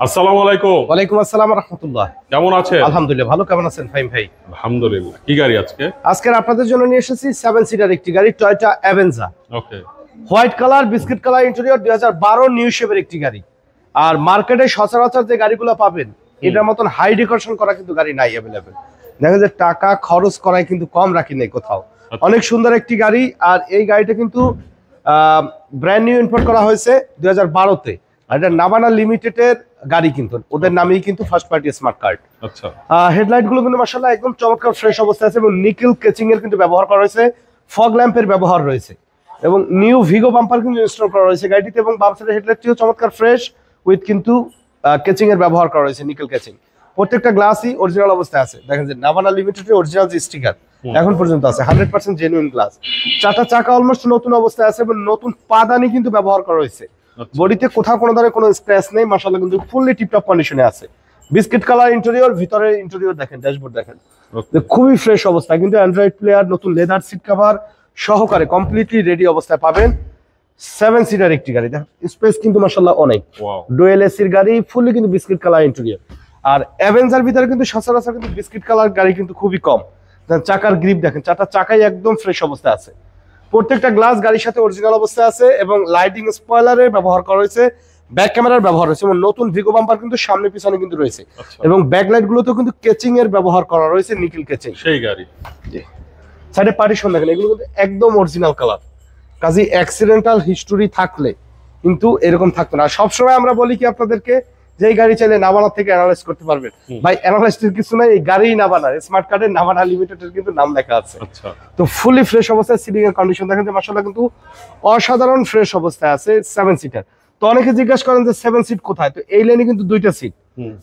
আসসালামু আলাইকুম। ওয়ালাইকুম আসসালাম রাহমাতুল্লাহ। কেমন আছেন? আলহামদুলিল্লাহ ভালো। কেমন আছেন ফাহিম ভাই? আলহামদুলিল্লাহ। কি গাড়ি আজকে? আজকে আপনাদের জন্য নিয়ে এসেছি 7 সিটার একটি গাড়ি, Toyota Avanza. Okay. White colour, biscuit colour interior, 2012 new শেপের একটি গাড়ি। আর মার্কেটে সচরাচর যে গাড়িগুলো পাবেন এটার মতন হাই ডেকোরেশন করা কিন্তু গাড়ি নাই अवेलेबल। দেখেন যে টাকা খরচ করাই কিন্তু কম রাখি নাই কোথাও। অনেক সুন্দর একটি গাড়ি। আর এই গাড়িটা কিন্তু ব্র্যান্ড নিউ ইম্পোর্ট করা হয়েছে 2012 তে। আর এটা নাভানা লিমিটেডের গাড়ি, কিন্তু ওদের নামেই কিন্তু ফার্স্ট পার্টি স্মার্ট কার্ড। আচ্ছা। হেডলাইট গুলো কিন্তু মাশাআল্লাহ একদম চমৎকার ফ্রেশ অবস্থায় আছে এবং নিকেল কেচিং এর কিন্তু ব্যবহার করা হয়েছে, ফগ ল্যাম্পের ব্যবহার রয়েছে এবং নিউ ভিগো বাম্পার কিন্তু ইনস্টল করা হয়েছে গাড়িটিতে। এবং বাম সাইডের হেডলাইটটিও চমৎকার ফ্রেশ উইথ কিন্তু কেচিং এর ব্যবহার করা হয়েছে, নিকেল কেচিং। প্রত্যেকটা গ্লাসই অরিজিনাল অবস্থায় আছে। দেখেন যে নাভানা লিমিটেডের অরিজিনাল যে স্টিকার এখন পর্যন্ত আছে, 100% জেনুইন গ্লাস। চারটা চাকা অলমোস্ট নতুন অবস্থায় আছে এবং নতুন পাদানি কিন্তু ব্যবহার করা হয়েছে। বডিতে কোথাও কোনো ধরনের কোনো স্ক্র্যাচ নেই, মাশাআল্লাহ কিন্তু ফুললি টিপটপ কন্ডিশনে আছে। বিস্কিট কালার ইন্টেরিয়র, ভিতরে ইন্টেরিয়র দেখেন, ড্যাশবোর্ড দেখেন, খুবই ফ্রেশ অবস্থা। কিন্তু অ্যান্ড্রয়েড প্লেয়ার, নতুন লেদার সিট কভার সহকারে কমপ্লিটলি রেডি অবস্থায় পাবেন। 7 সিটার একটি গাড়ি, দেখেন স্পেস কিন্তু মাশাআল্লাহ অনেক। ডুয়েল এসির গাড়ি, ফুললি কিন্তু বিস্কিট কালার ইন্টেরিয়র। আর অ্যাভেঞ্জার ভিতরে কিন্তু সচরাচর কিন্তু বিস্কিট কালার গাড়ি কিন্তু খুবই কম। চাকার গ্রিপ দেখেন, চারটা চাকাই একদম ফ্রেশ অবস্থায় আছে। প্রত্যেকটা গ্লাস গাড়ির সাথে অরিজিনাল অবস্থায় আছে এবং লাইটিং স্পয়লারের ব্যবহার করা হয়েছে, ব্যাক ক্যামেরার ব্যবহার রয়েছে এবং নতুন ভিগো বাম্পার কিন্তু সামনে পিছনে কিন্তু রয়েছে। এবং ব্যাকলাইট গুলোতেও কিন্তু কেচিং এর ব্যবহার করা রয়েছে, নিকেল কেচিং। সেই গাড়ি। জি। সাইডে পার্টিশন দেখেন, এগুলো কিন্তু একদম অরিজিনাল কালার। কাজে অ্যাক্সিডেন্টাল হিস্টোরি থাকলে কিন্তু এরকম থাকতো না। সবসময় আমরা বলি কি আপনাদেরকে, যে এই গাড়ি চাইলে নাভানা থেকে অ্যানালাইজ করতে পারবেন। ভাই অ্যানালাইজের কিছু নাই, এই গাড়ি নাভানা, স্মার্ট কার্ডের নাভানা লিমিটেডের কিন্তু নাম লেখা আছে। আচ্ছা। তো ফুলি ফ্রেশ অবস্থায়, সিটিং এর কন্ডিশন দেখেন যে মাশাআল্লাহ কিন্তু অসাধারণ ফ্রেশ অবস্থায় আছে। 7 সিটার। তো অনেকে জিজ্ঞাসা করেন যে 7 সিট কোথায়? তো এই লাইনে কিন্তু 2টা সিট,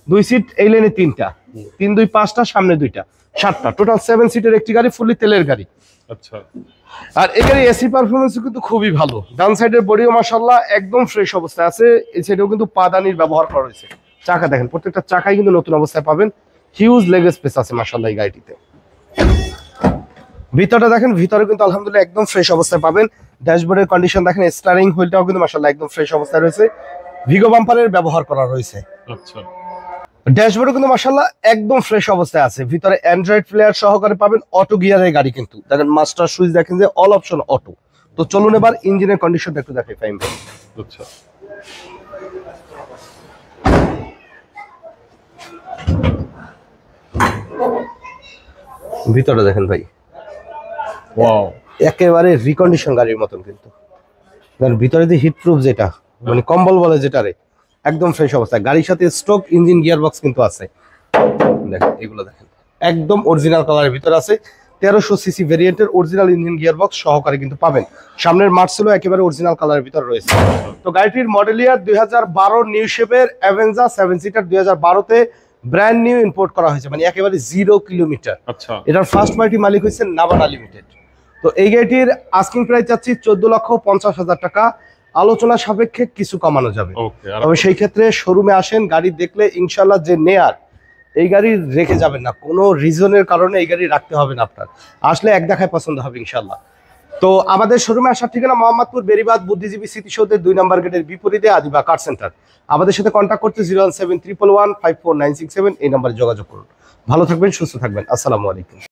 2 সিট, এই লাইনে 3টা, 3 2 5টা, সামনে 2টা, 7টা, টোটাল 7 সিটের একটি গাড়ি, ফুলি তেলের গাড়ি। আচ্ছা। আর এই গাড়ি এসি পারফরমেন্স কিন্তু খুবই ভালো। ডান সাইডের বডিও মাশাআল্লাহ একদম ফ্রেশ অবস্থায় আছে। এই সাইডেও কিন্তু পাদানির ব্যবহার করা হয়েছে। চাকা দেখেন, প্রত্যেকটা চাকাই কিন্তু নতুন অবস্থায় পাবেন। হিউজ লেগ স্পেস আছে মাশাআল্লাহ এই গাড়িটিতে। ভিতরটা দেখেন, ভিতরে কিন্তু আলহামদুলিল্লাহ একদম ফ্রেশ অবস্থায় পাবেন। ড্যাশবোর্ডের কন্ডিশন দেখেন, স্টিয়ারিং হুইলটাও কিন্তু মাশাআল্লাহ একদম ফ্রেশ অবস্থায় রয়েছে, ভিগো বাম্পারের ব্যবহার করা রয়েছে। আচ্ছা। ড্যাশবোর্ডও কিন্তু মাশাআল্লাহ একদম ফ্রেশ অবস্থায় আছে। ভিতরে অ্যান্ড্রয়েড প্লেয়ার সহকারে পাবেন, অটো গিয়ারের গাড়ি কিন্তু। দেখেন মাস্টার সুইচ দেখেন যে অল অপশন অটো। তো চলুন এবার ইঞ্জিনের কন্ডিশনটা একটু দেখাই ফাইম ভাই। আচ্ছা। ভিতরে দেখেন ভাই, ওয়াও, একেবারে রিকন্ডিশন গাড়ির মতন কিন্তু। কারণ ভিতরে যে হিট প্রুফ যেটা, মানে কম্বল বলে যেটারে, একদম ফ্রেশ অবস্থায়। গাড়ির সাথে স্ট্রোক ইঞ্জিন গিয়ার বক্স কিন্তু আছে। দেখেন এগুলো দেখেন, একদম অরিজিনাল কালারের ভিতরে আছে। 1300 সিসি ভেরিয়েন্টের অরিজিনাল ইঞ্জিন গিয়ার বক্স সহকারে কিন্তু পাবেন। সামনের মার্সেলও একেবারে অরিজিনাল কালারের ভিতরে রয়েছে। তো গাড়িটির মডেল ইয়ার 2012 নিউ শেপের অ্যাভেঞ্জা 7 সিটার, 2012 তে ব্র্যান্ড নিউ ইম্পোর্ট করা হয়েছে, মানে একেবারে 0 কিলোমিটার। আচ্ছা। এটার ফার্স্ট পার্টি মালিক হয়েছে নাভানা লিমিটেড। তো এই গাড়িটির আস্কিং প্রাইস চাচ্ছি 14,50,000 টাকা। আলোচনা সাপেক্ষে কিছু কমানো যাবে। তবে সেই ক্ষেত্রে শোরুমে আসেন, গাড়ি দেখলে ইনশাল্লাহ যে নেয়ার, এই গাড়ি রেখে যাবেন না। কোনো রিজনের কারণে এই গাড়ি রাখতে হবে না আপনার, আসলে এক দেখায় পছন্দ হবে ইনশাল্লাহ। তো আমাদের শোরুমে আসার ঠিকানা মোহাম্মদপুর বেরিবাদ বুদ্ধিজীবী স্মৃতিসৌধের 2 নম্বর গেটের বিপরীতে আদিবা কার সেন্টার। আমাদের সাথে কন্ট্যাক্ট করতে 01711154967 এই নম্বরে যোগাযোগ করুন। ভালো থাকবেন, সুস্থ থাকবেন। আসসালামু আলাইকুম।